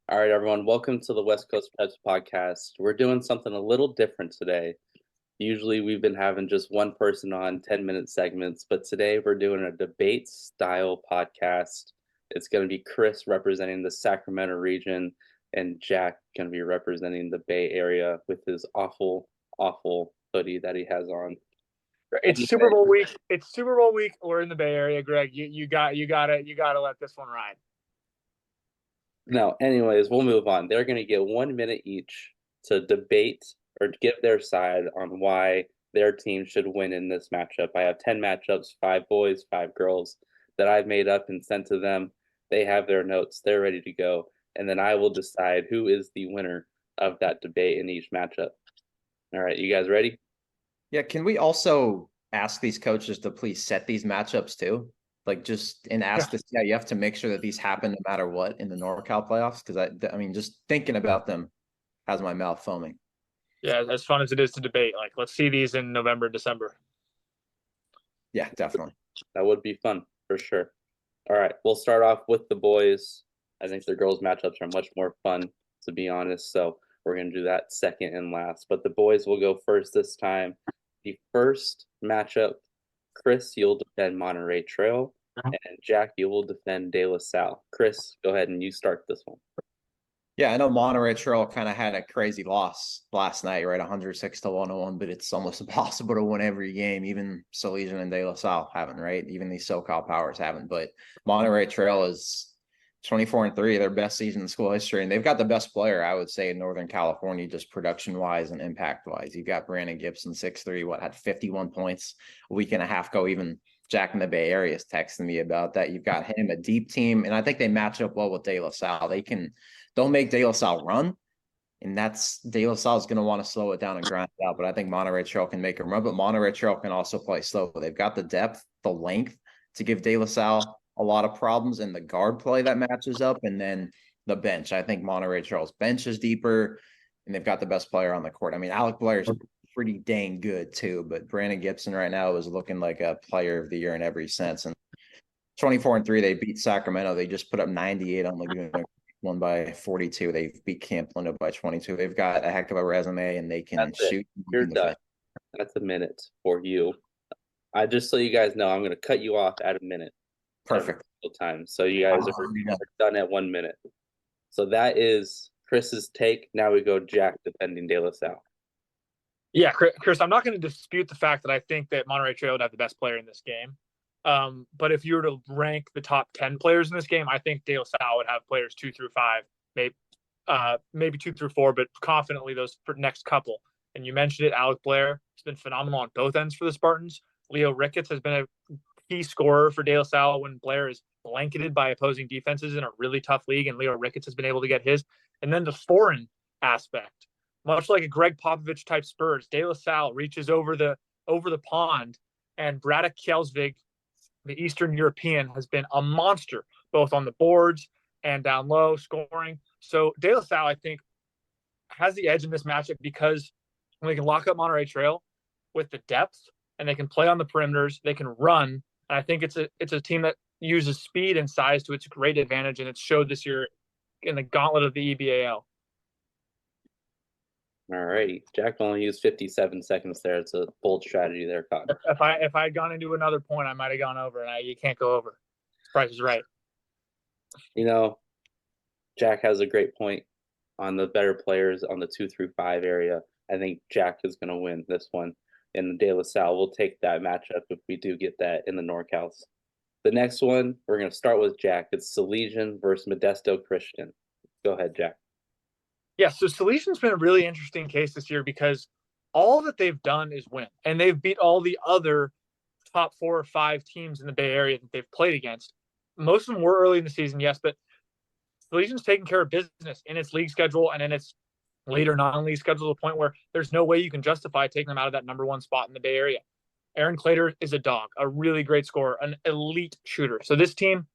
All right, everyone, welcome to the West Coast Preps podcast. We're doing something a little different today. Usually, we've been having just one person on 10-minute segments, but today we're doing a debate style podcast. It's going to be Chris representing the Sacramento region, and Jack going to be representing the Bay Area with his awful, awful hoodie that he has on. It's Super Bowl week. It's Super Bowl week. We're in the Bay Area, Greg. You gotta let this one ride. No, anyways, we'll move on. They're going to get 1 minute each to debate or give their side on why their team should win in this matchup. I have 10 matchups, 5 boys, 5 girls that I've made up and sent to them. They have their notes, they're ready to go. And then I will decide who is the winner of that debate in each matchup. All right, you guys ready? Yeah, can we also ask these coaches to please set these matchups too? Like just and ask this, you have to make sure that these happen no matter what in the NorCal playoffs. Because I mean, just thinking about them has my mouth foaming. Yeah, as fun as it is to debate, like let's see these in November, December. Yeah, definitely. That would be fun for sure. All right, we'll start off with the boys. I think the girls' matchups are much more fun, to be honest. So we're going to do that second and last. But the boys will go first this time. The first matchup, Chris, you'll defend Monterey Trail, and Jack, you will defend De La Salle. Chris, go ahead and you start this one. Yeah, I know Monterey Trail kind of had a crazy loss last night, right? 106 to 101, but it's almost impossible to win every game. Even Salesian and De La Salle haven't, right? Even these SoCal powers haven't. But Monterey Trail is 24-3, their best season in school history. And they've got the best player, I would say, in Northern California, just production-wise and impact-wise. You've got Brandon Gibson, 6'3", had 51 points a week and a half ago. Even Jack in the Bay Area is texting me about that. You've got him, a deep team, and I think they match up well with De La Salle. Don't make De La Salle run, and that's De La Salle is going to want to slow it down and grind it out. But I think Monterey Trail can make a run, but Monterey Trail can also play slow. They've got the depth, the length to give De La Salle a lot of problems, and the guard play that matches up, and then the bench. I think Monterey Trail's bench is deeper, and they've got the best player on the court. I mean, Alec Blair's pretty dang good too, but Brandon Gibson right now is looking like a player of the year in every sense. And 24-3, they beat Sacramento. They just put up 98 on Laguna, won by 42. They beat Camp Lindo by 22. They've got a heck of a resume, and they can shoot. You're done. That's a minute for you. Just so you guys know, I'm going to cut you off at a minute. Perfect. Time. So you guys are done at 1 minute. So that is Chris's take. Now we go Jack defending De La Salle. Yeah, Chris, I'm not going to dispute the fact that I think that Monterey Trail would have the best player in this game. But if you were to rank the top 10 players in this game, I think De La Salle would have players 2 through 5, maybe 2 through 4, but confidently those next couple. And you mentioned it, Alec Blair has been phenomenal on both ends for the Spartans. Leo Ricketts has been a key scorer for De La Salle when Blair is blanketed by opposing defenses in a really tough league, and Leo Ricketts has been able to get his. And then the foreign aspect, much like a Greg Popovich type Spurs, De La Salle reaches over the pond, and Braddock Kjelsvig, the Eastern European, has been a monster, both on the boards and down low scoring. So De La Salle, I think, has the edge in this matchup because they can lock up Monterey Trail with the depth, and they can play on the perimeters. They can run. And I think it's a team that uses speed and size to its great advantage, and it's showed this year in the gauntlet of the EBAL. All right. Jack only used 57 seconds there. It's a bold strategy there, Cotton. If I had gone into another point, I might have gone over, and you can't go over. Price is right. You know, Jack has a great point on the better players on the 2 through 5 area. I think Jack is going to win this one. And De La Salle will take that matchup if we do get that in the NorCals. The next one, we're going to start with Jack. It's Salesian versus Modesto Christian. Go ahead, Jack. Yeah, so Salesian's been a really interesting case this year because all that they've done is win. And they've beat all the other top 4 or 5 teams in the Bay Area that they've played against. Most of them were early in the season, yes, but Salesian's taking care of business in its league schedule and in its later non-league schedule to the point where there's no way you can justify taking them out of that number 1 spot in the Bay Area. Aaron Clater is a dog, a really great scorer, an elite shooter. So this team,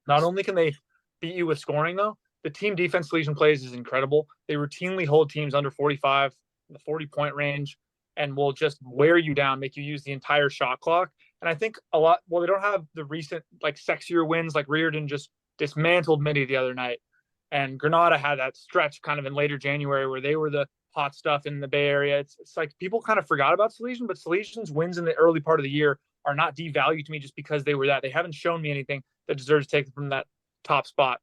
not only can they beat you with scoring, though, the team defense Salesian plays is incredible. They routinely hold teams under 45, in the 40-point range, and will just wear you down, make you use the entire shot clock. And I think they don't have the recent, sexier wins, like Reardon just dismantled Mitty the other night. And Granada had that stretch kind of in later January where they were the hot stuff in the Bay Area. It's like people kind of forgot about Salesian, but Salesian's wins in the early part of the year are not devalued to me just because they were that. They haven't shown me anything that deserves to take them from that top spot.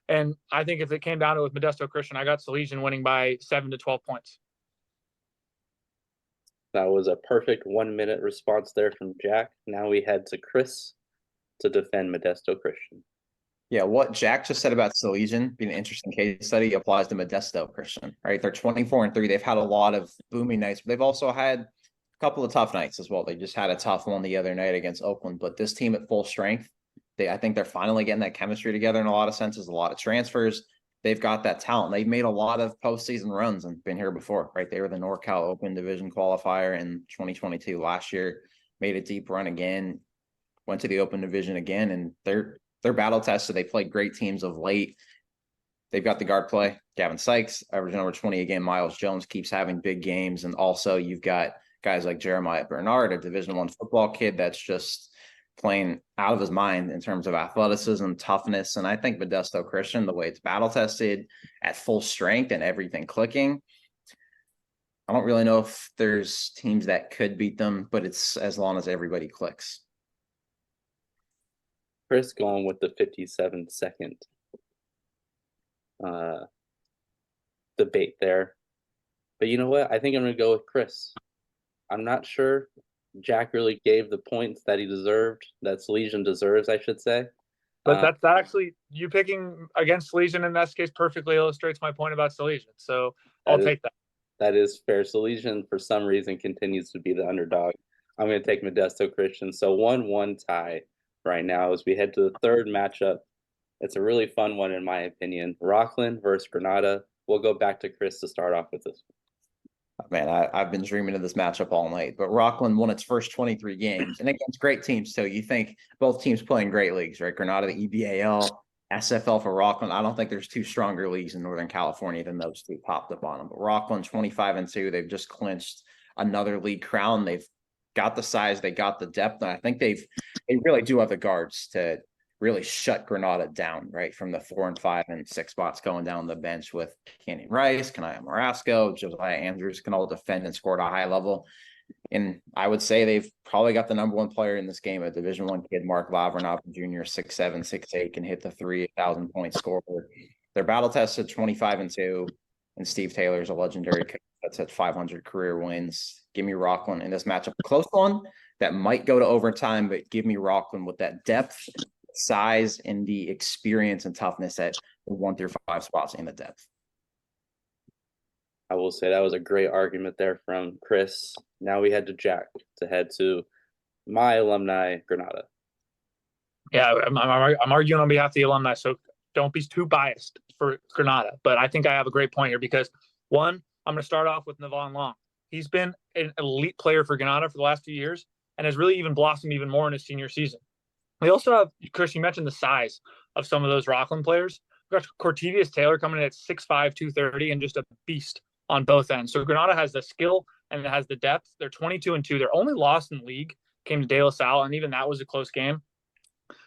And I think if it came down to it with Modesto Christian, I got Salesian winning by 7 to 12 points. That was a perfect 1 minute response there from Jack. Now we head to Chris to defend Modesto Christian. Yeah, what Jack just said about Salesian being an interesting case study applies to Modesto Christian, right? They're 24-3. They've had a lot of booming nights, but they've also had a couple of tough nights as well. They just had a tough one the other night against Oakland, but this team at full strength, I think they're finally getting that chemistry together in a lot of senses, a lot of transfers. They've got that talent. They've made a lot of postseason runs and been here before, right? They were the NorCal Open Division qualifier in 2022 last year, made a deep run again, went to the Open Division again, and they're battle tested. They played great teams of late. They've got the guard play. Gavin Sykes, averaging over 20 a game. Miles Jones keeps having big games. And also you've got guys like Jeremiah Bernard, a Division I football kid that's just playing out of his mind in terms of athleticism, toughness. And I think Modesto Christian, the way it's battle tested at full strength and everything clicking, I don't really know if there's teams that could beat them, but it's as long as everybody clicks. Chris going with the 57-second debate there. But you know what? I think I'm going to go with Chris. I'm not sure Jack really gave the points that he deserved, that Salesian deserves, I should say. But that's actually, you picking against Salesian in this case perfectly illustrates my point about Salesian. So I'll take that. That is fair. Salesian, for some reason, continues to be the underdog. I'm going to take Modesto Christian. So 1-1 tie right now as we head to the third matchup. It's a really fun one, in my opinion. Rockland versus Granada. We'll go back to Chris to start off with this one. Man, I've been dreaming of this matchup all night, but Rockland won its first 23 games and against great teams too. You think both teams playing great leagues, right? Granada, the EBAL, SFL for Rockland. I don't think there's two stronger leagues in Northern California than those two top to bottom. But Rockland 25-2, they've just clinched another league crown. They've got the size, they got the depth, and I think they really do have the guards to really shut Granada down, right? From the 4 and 5 and 6 spots going down the bench with Kenyon Rice, Kanaya Marasco, Josiah Andrews can all defend and score at a high level. And I would say they've probably got the number one player in this game, a Division I kid, Mark Lavranov Jr., 6'7", 6'8", can hit the 3,000-point scorer. They're battle tested 25-2, and Steve Taylor's a legendary coach that's at 500 career wins. Give me Rockland in this matchup. Close one that might go to overtime, but give me Rockland with that depth, size, and the experience and toughness at the 1 through 5 spots in the depth. I will say that was a great argument there from Chris. Now we head to Jack to head to my alumni, Granada. Yeah, I'm arguing on behalf of the alumni, so don't be too biased for Granada. But I think I have a great point here because, one, I'm going to start off with Navon Long. He's been an elite player for Granada for the last few years and has really even blossomed even more in his senior season. We also have, Chris, you mentioned the size of some of those Rockland players. We've got Cortevious Taylor coming in at 6'5", 230, and just a beast on both ends. So Granada has the skill and it has the depth. They're 22-2. Their only loss in the league came to De La Salle, and even that was a close game,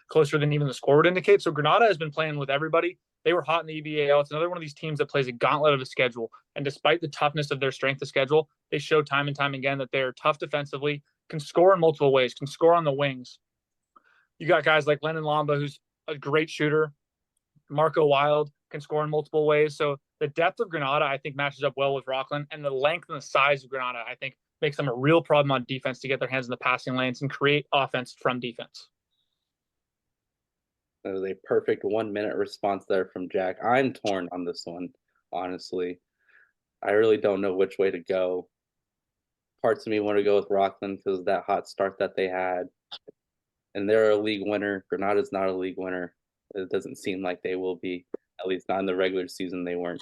closer than even the score would indicate. So Granada has been playing with everybody. They were hot in the EBAL. It's another one of these teams that plays a gauntlet of a schedule. And despite the toughness of their strength of schedule, they show time and time again that they're tough defensively, can score in multiple ways, can score on the wings. You got guys like Lennon Lamba, who's a great shooter. Marco Wild can score in multiple ways. So the depth of Granada, I think, matches up well with Rockland. And the length and the size of Granada, I think, makes them a real problem on defense to get their hands in the passing lanes and create offense from defense. That was a perfect 1 minute response there from Jack. I'm torn on this one, honestly. I really don't know which way to go. Parts of me want to go with Rockland because of that hot start that they had. And they're a league winner. Granada's not a league winner. It doesn't seem like they will be, at least not in the regular season they weren't.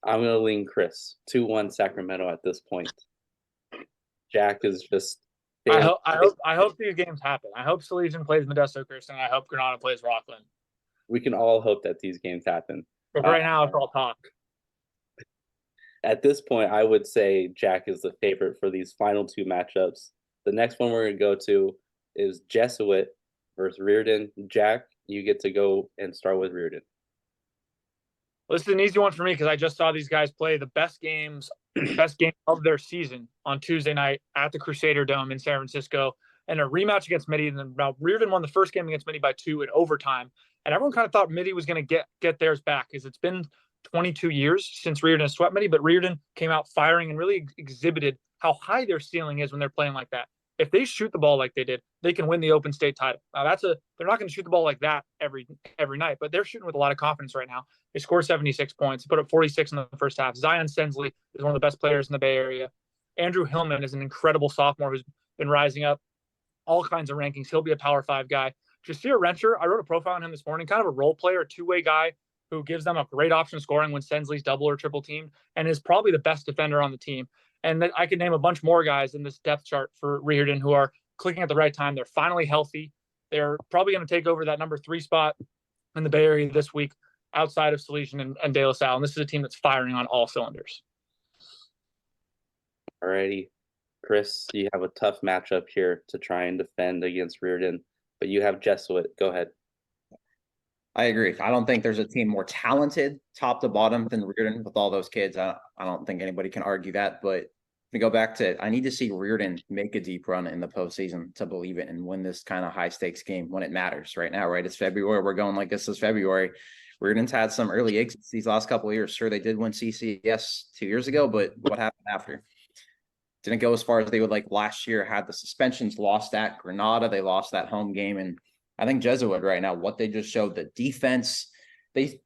I'm going to lean Chris. 2-1 Sacramento at this point. Jack is just... I hope these games happen. I hope Salesian plays Modesto Christian. I hope Granada plays Rockland. We can all hope that these games happen. But right now, it's all talk. At this point, I would say Jack is the favorite for these final two matchups. The next one we're going to go to is Jesuit versus Reardon. Jack, you get to go and start with Reardon. Well, this is an easy one for me because I just saw these guys play the best game of their season on Tuesday night at the Crusader Dome in San Francisco, and a rematch against Midi. And now Reardon won the first game against Midi by 2 in overtime, and everyone kind of thought Midi was going to get theirs back because it's been 22 years since Reardon has swept Midi, but Reardon came out firing and really exhibited how high their ceiling is when they're playing like that. If they shoot the ball like they did, they can win the Open State title. Now they're not going to shoot the ball like that every night, but they're shooting with a lot of confidence right now. They scored 76 points, put up 46 in the first half. Zion Sensley is one of the best players in the Bay Area. Andrew Hillman is an incredible sophomore who's been rising up all kinds of rankings. He'll be a Power 5 guy. Jasir Rencher, I wrote a profile on him this morning, kind of a role player, a two-way guy who gives them a great option scoring when Sensley's double or triple teamed, and is probably the best defender on the team. And I could name a bunch more guys in this depth chart for Reardon who are clicking at the right time. They're finally healthy. They're probably going to take over that number 3 spot in the Bay Area this week outside of Salesian and De La Salle. And this is a team that's firing on all cylinders. Alrighty. Chris, you have a tough matchup here to try and defend against Reardon, but you have Jesuit. Go ahead. I agree. I don't think there's a team more talented top to bottom than Reardon with all those kids. I don't think anybody can argue that. But to go back to, I need to see Reardon make a deep run in the postseason to believe it and win this kind of high stakes game when it matters right now, right? It's February. We're going like this is February. Reardon's had some early exits these last couple of years. Sure, they did win CCS 2 years ago, but what happened after? Didn't go as far as they would like last year, had the suspensions, lost at Granada. They lost that home game. And I think Jesuit right now, what they just showed, the defense, they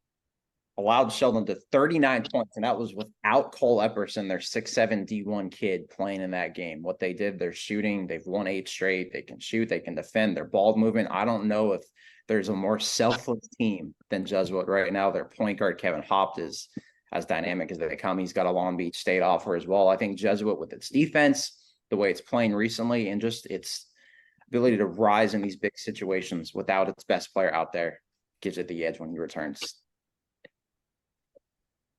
allowed Sheldon to 39 points, and that was without Cole Epperson, their 6'7" D1 kid playing in that game. What they did, they're shooting, they've won 8 straight, they can shoot, they can defend, their ball movement. I don't know if there's a more selfless team than Jesuit right now. Their point guard, Kevin Hopt, is as dynamic as they come. He's got a Long Beach State offer as well. I think Jesuit with its defense, the way it's playing recently, and just its ability to rise in these big situations without its best player out there gives it the edge when he returns.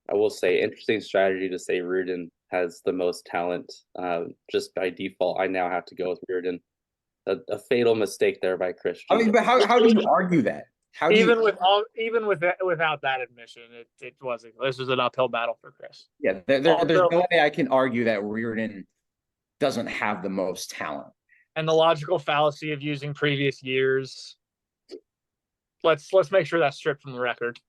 I will say, interesting strategy to say Reardon has the most talent. Just by default, I now have to go with Reardon. A fatal mistake there by Christian. I mean, but how do you argue that? Without that admission, it wasn't. This was an uphill battle for Chris. Yeah, there's no way I can argue that Reardon doesn't have the most talent. And the logical fallacy of using previous years. Let's make sure that's stripped from the record.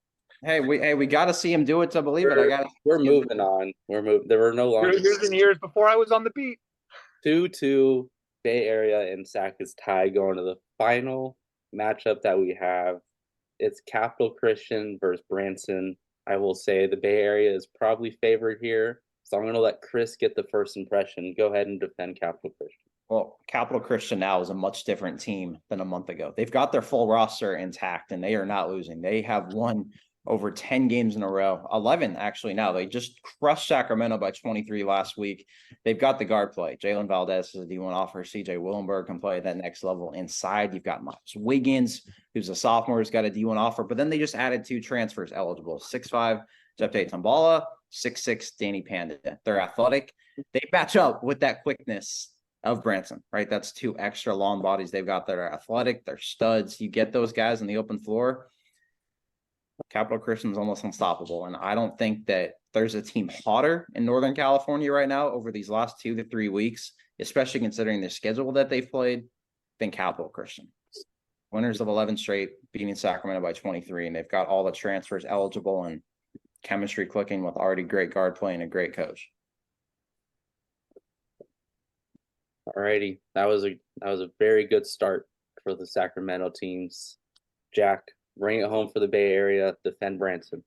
Hey, we got to see him do it to believe it. We're moving on. There were no longer years and years before I was on the beat. 2-2 Bay Area and SAC is tied going to the final matchup that we have. It's Capital Christian versus Branson. I will say the Bay Area is probably favored here, so I'm going to let Chris get the first impression. Go ahead and defend Capital Christian. Well, Capital Christian now is a much different team than a month ago. They've got their full roster intact, and they are not losing. They have won over 10 games in a row, 11 actually now. They just crushed Sacramento by 23 last week. They've got the guard play. Jalen Valdez is a D1 offer. CJ Willenberg can play at that next level inside. You've got Miles Wiggins, who's a sophomore, who's got a D1 offer. But then they just added 2 transfers eligible. 6'5", Jepte Tambala, 6'6", Danny Panda. They're athletic. They match up with that quickness of Branson, right? That's 2 extra long bodies they've got that are athletic. They're studs. You get those guys on the open floor, Capital Christian is almost unstoppable. And I don't think that there's a team hotter in Northern California right now over these last 2 to 3 weeks, especially considering the schedule that they've played, than Capital Christian. Winners of 11 straight, beating Sacramento by 23, and they've got all the transfers eligible and chemistry clicking with already great guard play and a great coach. Alrighty, that was a very good start for the Sacramento teams. Jack, bring it home for the Bay Area. Defend Branson.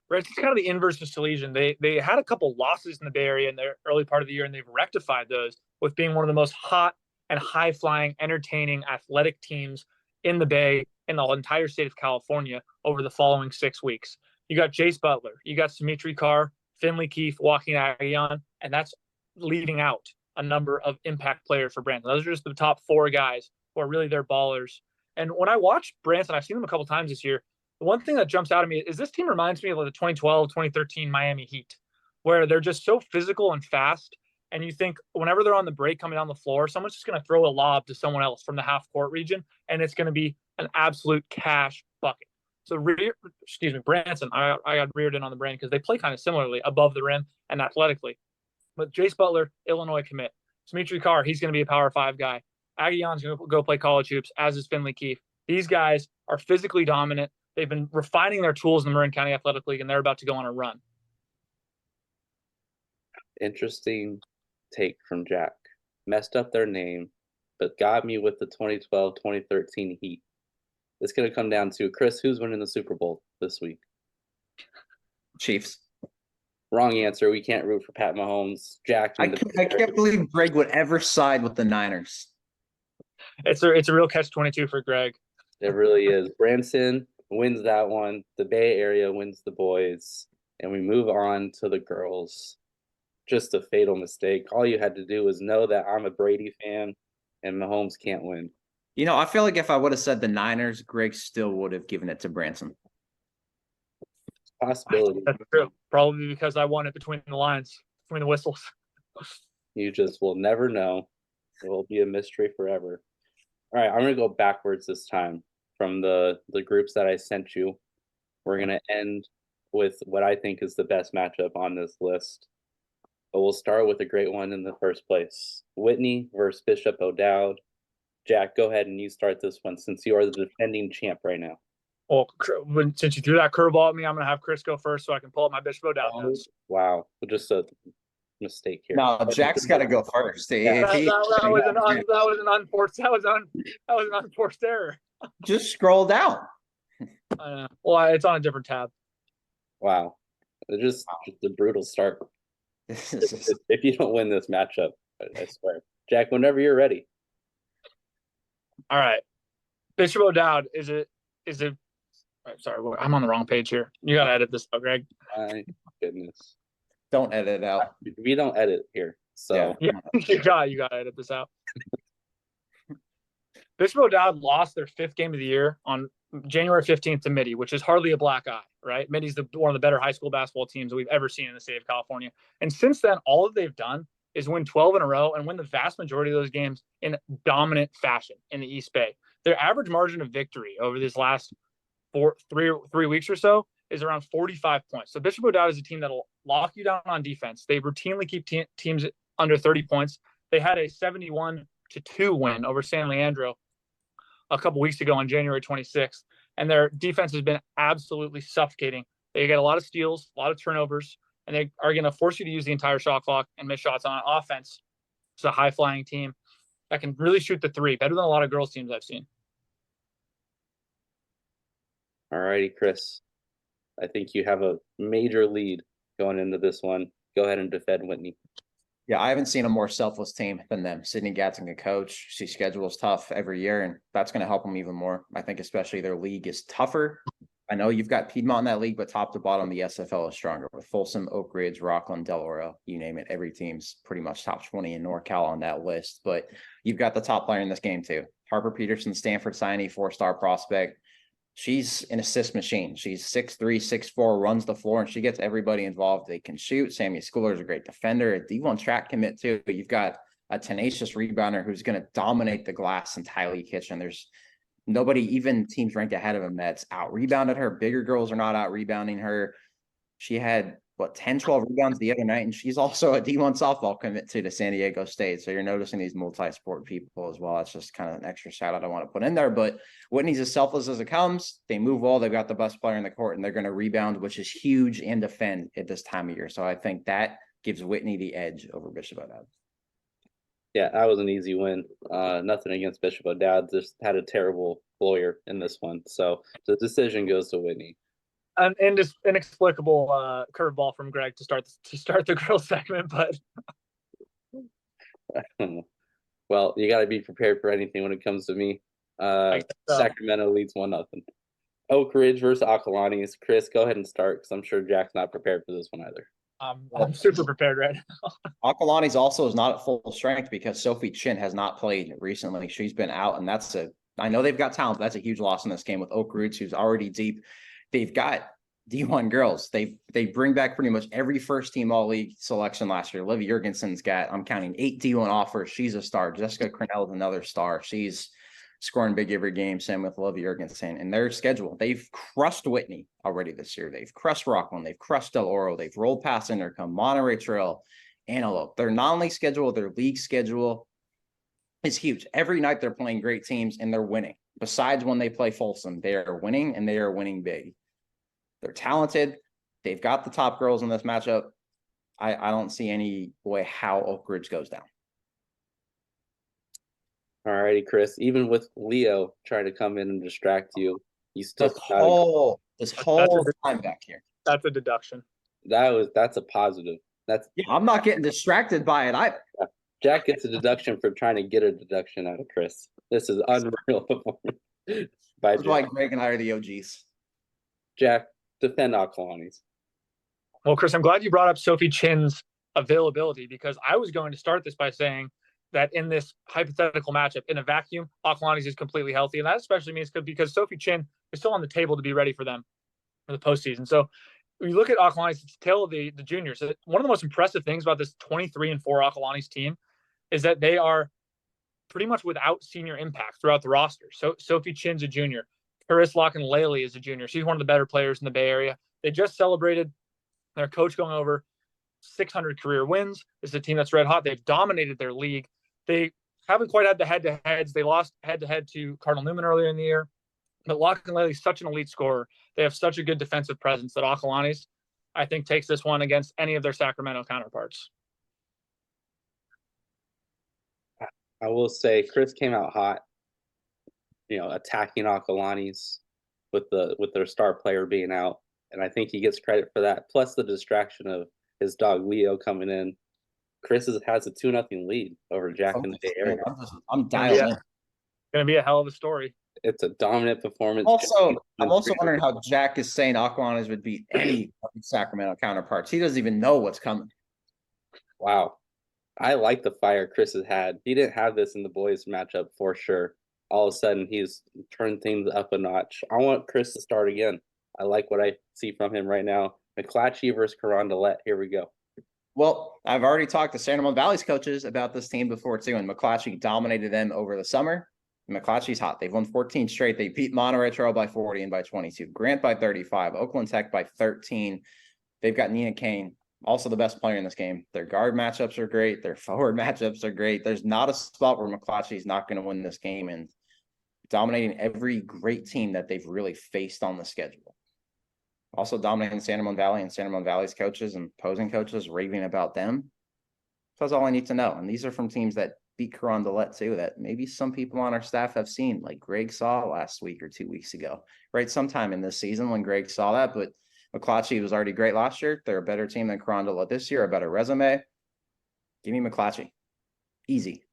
Branson's kind of the inverse of Salesian. They had a couple losses in the Bay Area in the early part of the year, and they've rectified those with being one of the most hot and high-flying, entertaining, athletic teams in the Bay in the entire state of California over the following 6 weeks. You got Jace Butler, you got Sumitra Carr, Finley Keefe, Joaquin Aguillon, and that's leaving out a number of impact players for Branson. Those are just the top 4 guys who are really their ballers. And when I watch Branson, I've seen them a couple times this year. The one thing that jumps out at me is this team reminds me of like the 2012, 2013 Miami Heat, where they're just so physical and fast. And you think whenever they're on the break coming down the floor, someone's just going to throw a lob to someone else from the half court region, and it's going to be an absolute cash bucket. So Branson, I got reared in on the brain because they play kind of similarly above the rim and athletically. But Jace Butler, Illinois commit. Dimitri Carr, he's going to be a Power 5 guy. Aguillon's going to go play college hoops, as is Finley Keefe. These guys are physically dominant. They've been refining their tools in the Marin County Athletic League, and they're about to go on a run. Interesting take from Jack. Messed up their name, but got me with the 2012-2013 Heat. It's going to come down to, Chris, who's winning the Super Bowl this week? Chiefs. Wrong answer. We can't root for Pat Mahomes. Jack. I can't believe Greg would ever side with the Niners. It's a real catch-22 for Greg. It really is. Branson wins that one. The Bay Area wins the boys. And we move on to the girls. Just a fatal mistake. All you had to do was know that I'm a Brady fan and Mahomes can't win. You know, I feel like if I would have said the Niners, Greg still would have given it to Branson. Possibility. That's true. Probably because I won it between the lines, between the whistles. You just will never know. It will be a mystery forever. All right, I'm going to go backwards this time from the groups that I sent you. We're going to end with what I think is the best matchup on this list. But we'll start with a great one in the first place. Whitney versus Bishop O'Dowd. Jack, go ahead and you start this one since you are the defending champ right now. Well, since you threw that curveball at me, I'm going to have Chris go first so I can pull up my Bishop O'Dowd notes. Wow, just a mistake here. No, Jack's got to go first. That was an unforced error. Just scroll down. Well, it's on a different tab. Wow, it's just a brutal start. If you don't win this matchup, I swear. Jack, whenever you're ready. All right. Bishop O'Dowd is it sorry, I'm on the wrong page here. You gotta edit this out, Greg. My goodness. Don't edit it out. We don't edit here. So yeah. you gotta edit this out. Bishop O'Dowd lost their 5th game of the year on January 15th to Mitty, which is hardly a black eye, right? Mitty's one of the better high school basketball teams that we've ever seen in the state of California. And since then, all that they've done is win 12 in a row and win the vast majority of those games in dominant fashion in the East Bay. Their average margin of victory over this last three weeks or so is around 45 points. So Bishop O'Dowd is a team that'll lock you down on defense. They routinely keep teams under 30 points. They had a 71-2 win over San Leandro a couple weeks ago on January 26th, and their defense has been absolutely suffocating. They get a lot of steals, a lot of turnovers, and they are going to force you to use the entire shot clock and miss shots on offense. It's a high-flying team that can really shoot the three, better than a lot of girls' teams I've seen. All righty, Chris. I think you have a major lead going into this one. Go ahead and defend Whitney. Yeah, I haven't seen a more selfless team than them. Sydney Gatson, a coach. She schedules tough every year, and that's going to help them even more. I think especially their league is tougher. I know you've got Piedmont in that league, but top to bottom, the SFL is stronger with Folsom, Oak Ridge, Rockland, Del Oro, you name it. Every team's pretty much top 20 in NorCal on that list. But you've got the top player in this game too. Harper Peterson, Stanford signee, 4-star prospect. She's an assist machine. She's 6'3", 6'4", runs the floor, and she gets everybody involved. They can shoot. Sammy Schooler is a great defender. A D1 track commit too. But you've got a tenacious rebounder who's going to dominate the glass and Tylee Kitchen. There's nobody, even teams ranked ahead of him, that's out-rebounded her. Bigger girls are not out-rebounding her. She had, 10, 12 rebounds the other night, and she's also a D1 softball commit to San Diego State. So you're noticing these multi-sport people as well. It's just kind of an extra shout-out I want to put in there. But Whitney's as selfless as it comes. They move well. They've got the best player in the court, and they're going to rebound, which is huge, and defend at this time of year. So I think that gives Whitney the edge over Bishop O'Dowd. Yeah, that was an easy win. Nothing against Bishop O'Dowd. Just had a terrible lawyer in this one. So the decision goes to Whitney. An inexplicable curveball from Greg to start the girls segment, but well, you got to be prepared for anything when it comes to me. Sacramento leads 1-0. Oak Ridge versus Acalanes. Chris, go ahead and start because I'm sure Jack's not prepared for this one either. I'm super prepared right now. Acalanes also is not at full strength because Sophie Chin has not played recently. She's been out, and I know they've got talent, but that's a huge loss in this game with Oak Ridge, who's already deep. They've got D1 girls. They bring back pretty much every first team all league selection last year. Livy Jurgensen's got, I'm counting 8 D1 offers. She's a star. Jessica Cornell is another star. She's scoring big every game. Same with Love Jorgensen and their schedule. They've crushed Whitney already this year. They've crushed Rockland. They've crushed Del Oro. They've rolled past Intercom, Monterey Trail, Antelope. Their non-league schedule, their league schedule is huge. Every night they're playing great teams and they're winning. Besides when they play Folsom, they are winning and they are winning big. They're talented. They've got the top girls in this matchup. I don't see any way how Oak Ridge goes down. All righty, Chris. Even with Leo trying to come in and distract you, you still This whole time back here. That's a deduction. that's a positive. That's Yeah, I'm not getting distracted by it. Jack gets a deduction for trying to get a deduction out of Chris. This is unreal performance by That's why Jack. Greg and I are the OGs. Jack, defend Ocalanis. Well, Chris, I'm glad you brought up Sophie Chin's availability, because I was going to start this by saying that in this hypothetical matchup, in a vacuum, Ocalanis is completely healthy. And that especially means because Sophie Chin is still on the table to be ready for them for the postseason. So when you look at Ocalanis, it's the tail of the juniors. One of the most impressive things about this 23-4 Ocalanis team is that they are pretty much without senior impact throughout the roster. So Sophie Chin's a junior. Paris Locke-Laley is a junior. She's one of the better players in the Bay Area. They just celebrated their coach going over 600 career wins. This is a team that's red hot. They've dominated their league. They haven't quite had the head-to-heads. They lost head-to-head to Cardinal Newman earlier in the year. But Locke-Laley is such an elite scorer. They have such a good defensive presence that Ocalanis, I think, takes this one against any of their Sacramento counterparts. I will say Chris came out hot, attacking Ocalanis with their star player being out. And I think he gets credit for that. Plus the distraction of his dog Leo coming in. Chris has a 2-0 lead over Jack in the Bay Area. I'm dialed in. Going to be a hell of a story. It's a dominant performance. I'm also wondering how Jack is saying Ocalanis would beat any of the Sacramento counterparts. He doesn't even know what's coming. Wow. I like the fire Chris has had. He didn't have this in the boys matchup for sure. All of a sudden, he's turned things up a notch. I want Chris to start again. I like what I see from him right now. McClatchy versus Carondelet. Here we go. Well, I've already talked to San Ramon Valley's coaches about this team before too, and McClatchy dominated them over the summer. McClatchy's hot. They've won 14 straight. They beat Monterey Trail by 40 and by 22. Grant by 35. Oakland Tech by 13. They've got Nina Kane, also the best player in this game. Their guard matchups are great. Their forward matchups are great. There's not a spot where McClatchy's not going to win this game, and dominating every great team that they've really faced on the schedule. Also dominating San Ramon Valley and San Ramon Valley's coaches and opposing coaches raving about them. That's all I need to know. And these are from teams that beat Carondelet too, that maybe some people on our staff have seen, like Greg saw last week or 2 weeks ago, right? Sometime in this season when Greg saw that, but McClatchy was already great last year. They're a better team than Carondelet this year, a better resume. Give me McClatchy. Easy.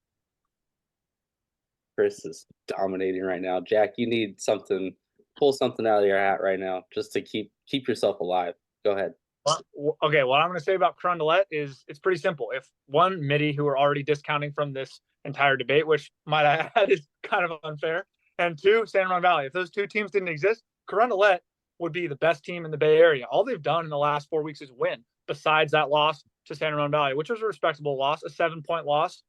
Chris is dominating right now. Jack, you need pull something out of your hat right now just to keep yourself alive. Go ahead. Okay, what I'm going to say about Carondelet is it's pretty simple. If one, Midi, who are already discounting from this entire debate, which might I add is kind of unfair, and two, San Ramon Valley. If those two teams didn't exist, Carondelet would be the best team in the Bay Area. All they've done in the last 4 weeks is win, besides that loss to San Ramon Valley, which was a respectable loss, a 7-point loss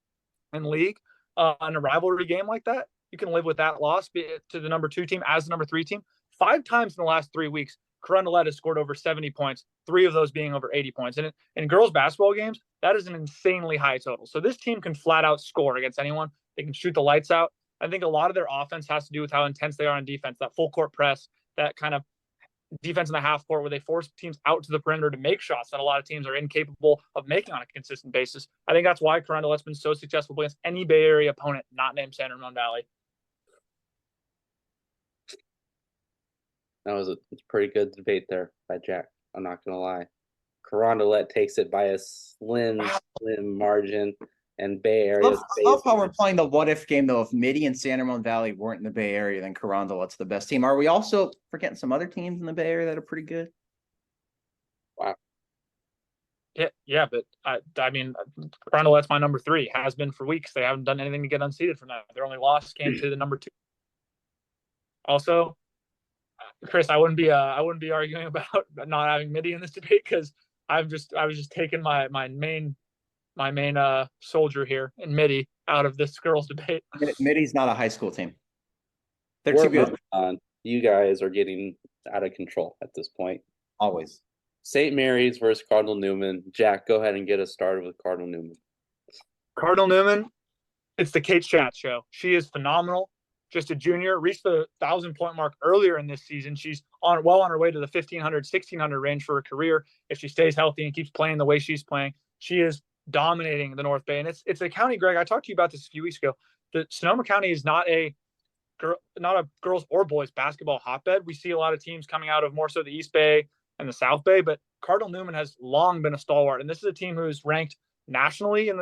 in league. In a rivalry game like that, you can live with that loss to the number 2 team as the number 3 team. 5 times in the last 3 weeks, Carondelet has scored over 70 points, 3 of those being over 80 points. And in girls basketball games, that is an insanely high total. So this team can flat out score against anyone. They can shoot the lights out. I think a lot of their offense has to do with how intense they are on defense, that full court press, that kind of defense in the half court where they force teams out to the perimeter to make shots that a lot of teams are incapable of making on a consistent basis. I think that's why Carondelet's been so successful against any Bay Area opponent not named San Ramon Valley. That was a pretty good debate there by Jack. I'm not going to lie. Carondelet takes it by a slim margin, and Bay Area. I love how we're playing the what if game, though. If Midi and San Ramon Valley weren't in the Bay Area, then Carondelet's the best team. Are we also forgetting some other teams in the Bay Area that are pretty good? Wow. Yeah, but I mean, Carondelet's my number 3. Has been for weeks. They haven't done anything to get unseated from that. Their only loss came to the number 2. Also, Chris, I wouldn't be arguing about not having Midi in this debate because I was just taking my main soldier here in Midi out of this girls debate. Midi's not a high school team. They're We're too good. moving on. You guys are getting out of control at this point. Always. St. Mary's versus Cardinal Newman. Jack, go ahead and get us started with Cardinal Newman. Cardinal Newman, it's the Kate Schatz show. She is phenomenal. Just a junior, reached the 1,000-point mark earlier in this season. She's on her way to the 1,500, 1,600 range for her career. If she stays healthy and keeps playing the way she's playing, she is dominating the North Bay. And it's a county, Greg. I talked to you about this a few weeks ago. The Sonoma County is not a girls or boys basketball hotbed. We see a lot of teams coming out of more so the East Bay and the South Bay, but Cardinal Newman has long been a stalwart. And this is a team who's ranked nationally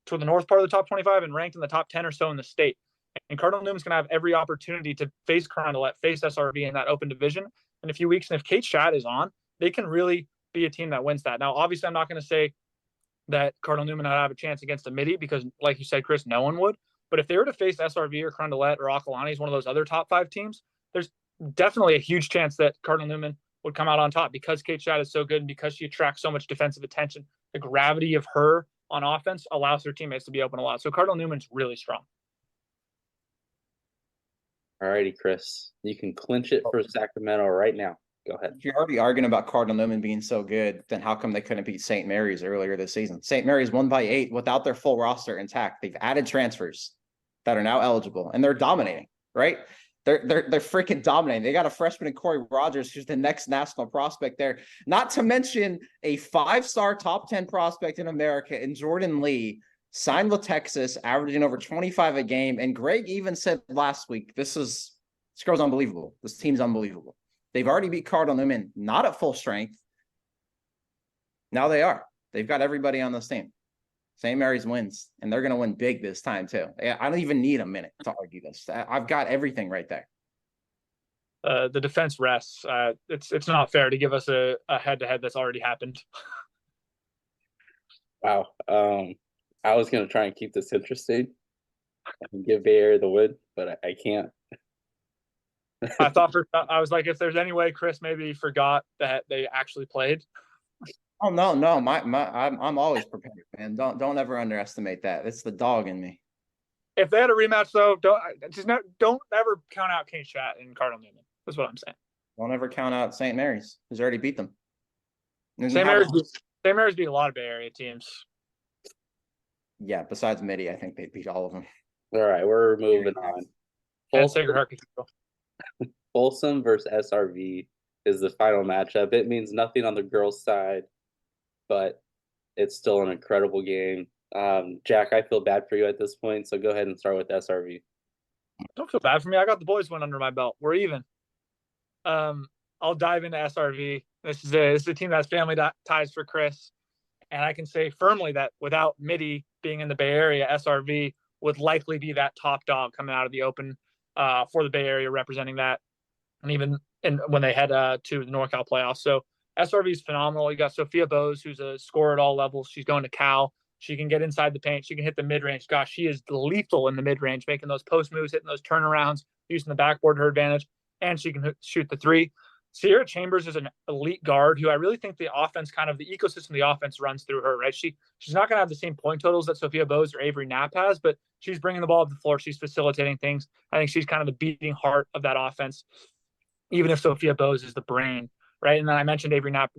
to the north part of the top 25 and ranked in the top 10 or so in the state. And Cardinal Newman's going to have every opportunity to face Carondelet, face SRV in that open division in a few weeks. And if Kate Schatz is on, they can really be a team that wins that. Now, obviously, I'm not going to say that Cardinal Newman would have a chance against a Midi because, like you said, Chris, no one would. But if they were to face SRV or Carondelet or Akalani, one of those other top 5 teams, there's definitely a huge chance that Cardinal Newman would come out on top because Kate Schatz is so good and because she attracts so much defensive attention. The gravity of her on offense allows her teammates to be open a lot. So Cardinal Newman's really strong. All righty, Chris. You can clinch it for Sacramento right now. Go ahead. If you're already arguing about Cardinal Newman being so good, then how come they couldn't beat St. Mary's earlier this season? St. Mary's won by 8 without their full roster intact. They've added transfers that are now eligible, and they're dominating, right? They're freaking dominating. They got a freshman in Corey Rogers, who's the next national prospect there. Not to mention a 5-star top 10 prospect in America in Jordan Lee, signed with Texas, averaging over 25 a game. And Greg even said last week, this girl's unbelievable. This team's unbelievable. They've already beat Cardinal Newman, not at full strength. Now they are. They've got everybody on this team. St. Mary's wins, and they're going to win big this time too. I don't even need a minute to argue this. I've got everything right there. The defense rests. It's not fair to give us a head-to-head that's already happened. Wow. I was going to try and keep this interesting and give Bay Area the win, but I can't. I was like, if there's any way Chris maybe forgot that they actually played. Oh no, I'm always prepared, man. Don't ever underestimate that. It's the dog in me. If they had a rematch, though, don't ever count out Kate Schatz and Cardinal Newman. That's what I'm saying. Don't ever count out St. Mary's, who's already beat them. St. Mary's beat a lot of Bay Area teams. Yeah, besides Midi, I think they beat all of them. All right, we're moving on. And Sacred Heart Cathedral. Folsom versus SRV is the final matchup. It means nothing on the girls' side, but it's still an incredible game. Jack, I feel bad for you at this point, so go ahead and start with SRV. Don't feel bad for me. I got the boys win under my belt. We're even. I'll dive into SRV. This is a team that has family ties for Chris, and I can say firmly that without Midi being in the Bay Area, SRV would likely be that top dog coming out of the open for the Bay Area, representing that, and even when they head to the NorCal playoffs. So SRV is phenomenal. You got Sophia Bose, who's a scorer at all levels. She's going to Cal. She can get inside the paint. She can hit the mid-range. Gosh, she is lethal in the mid-range, making those post moves, hitting those turnarounds, using the backboard to her advantage, and she can shoot the 3. Sierra Chambers is an elite guard who I really think the offense, kind of the ecosystem of the offense runs through her, right? She's not going to have the same point totals that Sophia Bose or Avery Knapp has, but she's bringing the ball up the floor. She's facilitating things. I think she's kind of the beating heart of that offense, even if Sophia Bose is the brain, right? And then I mentioned Avery Knapp.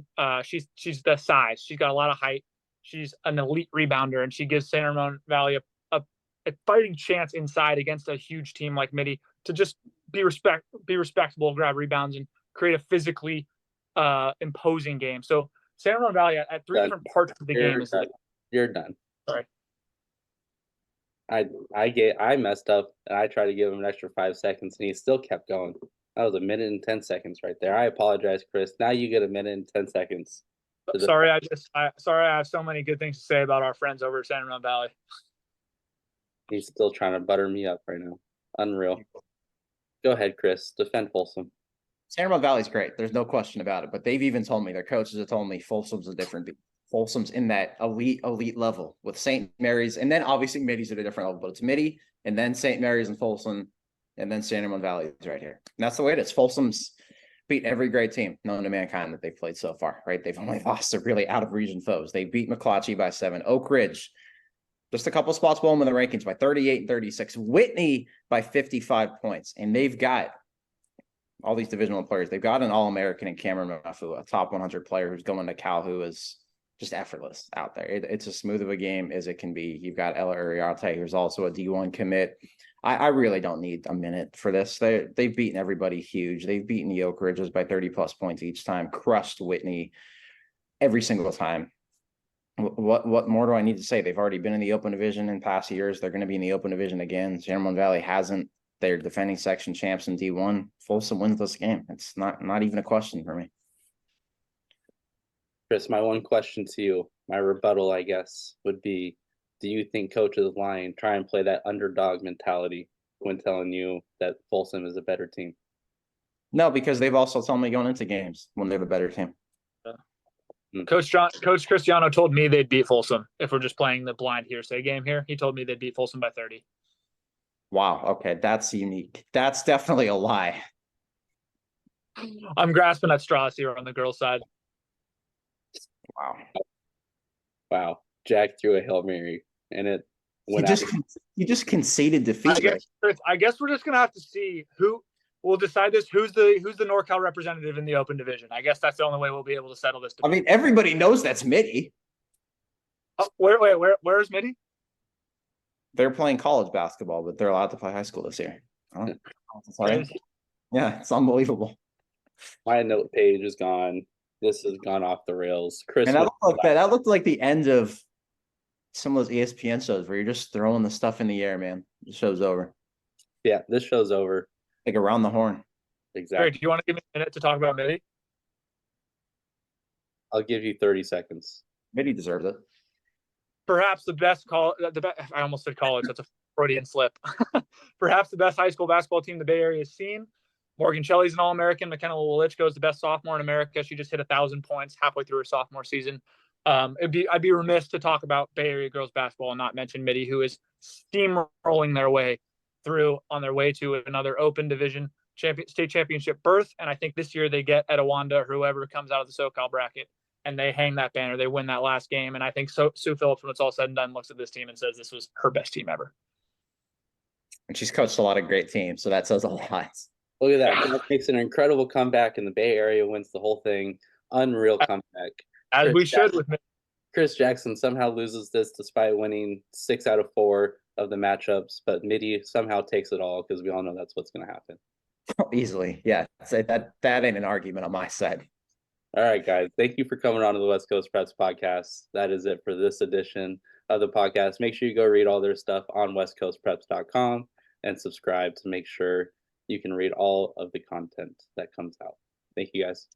She's the size. She's got a lot of height. She's an elite rebounder, and she gives San Ramon Valley a fighting chance inside against a huge team like Midi to just be respectable, grab rebounds, and create a physically imposing game. So San Ramon Valley at 3 different parts of the game. You're done. Sorry. I messed up, and I tried to give him an extra 5 seconds, and he still kept going. That was 1 minute and 10 seconds right there. I apologize, Chris. Now you get 1 minute and 10 seconds. Sorry, I have so many good things to say about our friends over at San Ramon Valley. He's still trying to butter me up right now. Unreal. Go ahead, Chris. Defend Folsom. San Ramon Valley's great. There's no question about it. But they've even told me, their coaches have told me Folsom's a different beat. Folsom's in that elite level with St. Mary's. And then obviously Midi's at a different level. But it's Midi and then St. Mary's and Folsom. And then San Ramon Valley is right here. And that's the way it is. Folsom's beat every great team known to mankind that they've played so far, right? They've only lost to really out-of-region foes. They beat McClatchy by 7. Oak Ridge Just a couple spots below them in the rankings by 38 and 36. Whitney by 55 points. And they've got all these divisional players. They've got an All-American in Cameron Murphy, a top 100 player who's going to Cal, who is just effortless out there. It's as smooth of a game as it can be. You've got Ella Uriarte, who's also a D1 commit. I really don't need a minute for this. They've beaten everybody huge. They've beaten the Oak Ridges by 30+ points each time, crushed Whitney every single time. What more do I need to say? They've already been in the Open Division in past years. They're going to be in the Open Division again. San Ramon Valley hasn't. They're defending section champs in D1. Folsom wins this game. It's not even a question for me. Chris, my one question to you, my rebuttal, I guess, would be, do you think Coach is lying, try and play that underdog mentality when telling you that Folsom is a better team? No, because they've also told me going into games when they have a better team. Coach Cristiano told me they'd beat Folsom if we're just playing the blind hearsay game here. He told me they'd beat Folsom by 30. Wow. Okay. That's unique. That's definitely a lie. I'm grasping at straws here on the girls' side. Wow. Wow. Jack threw a Hail Mary and it went out. You just conceded defeat. I guess we're just gonna have to see who will decide this. Who's the NorCal representative in the Open Division? I guess that's the only way we'll be able to settle this debate. I mean, everybody knows that's Mitty. Oh, where's Mitty? They're playing college basketball, but they're allowed to play high school this year. Yeah, it's unbelievable. My note page is gone. This has gone off the rails. Chris, and that looked like the end of some of those ESPN shows where you're just throwing the stuff in the air, man. The show's over. Yeah, this show's over. Like around the horn. Exactly. Hey, do you want to give me a minute to talk about Mitty? I'll give you 30 seconds. Mitty deserves it. Perhaps the best I almost said college. That's a Freudian slip. Perhaps the best high school basketball team the Bay Area has seen. Morgan Shelley's an All-American. McKenna Wolichko is the best sophomore in America. She just hit 1,000 points halfway through her sophomore season. I'd be remiss to talk about Bay Area girls basketball and not mention Mitty, who is steamrolling their way through on their way to another Open Division state championship berth. And I think this year they get Etowanda or whoever comes out of the SoCal bracket, and they hang that banner. They win that last game. And I think Sue Phillips, when it's all said and done, looks at this team and says this was her best team ever. And she's coached a lot of great teams, so that says a lot. Look at that. That makes an incredible comeback in the Bay Area, wins the whole thing. Unreal comeback. As we should with Mitty. Chris Jackson somehow loses this despite winning 6 out of 4 of the matchups, but Mitty somehow takes it all because we all know that's what's going to happen. Easily. Yeah. Say that ain't an argument on my side. All right, guys. Thank you for coming on to the West Coast Preps podcast. That is it for this edition of the podcast. Make sure you go read all their stuff on westcoastpreps.com and subscribe to make sure you can read all of the content that comes out. Thank you, guys.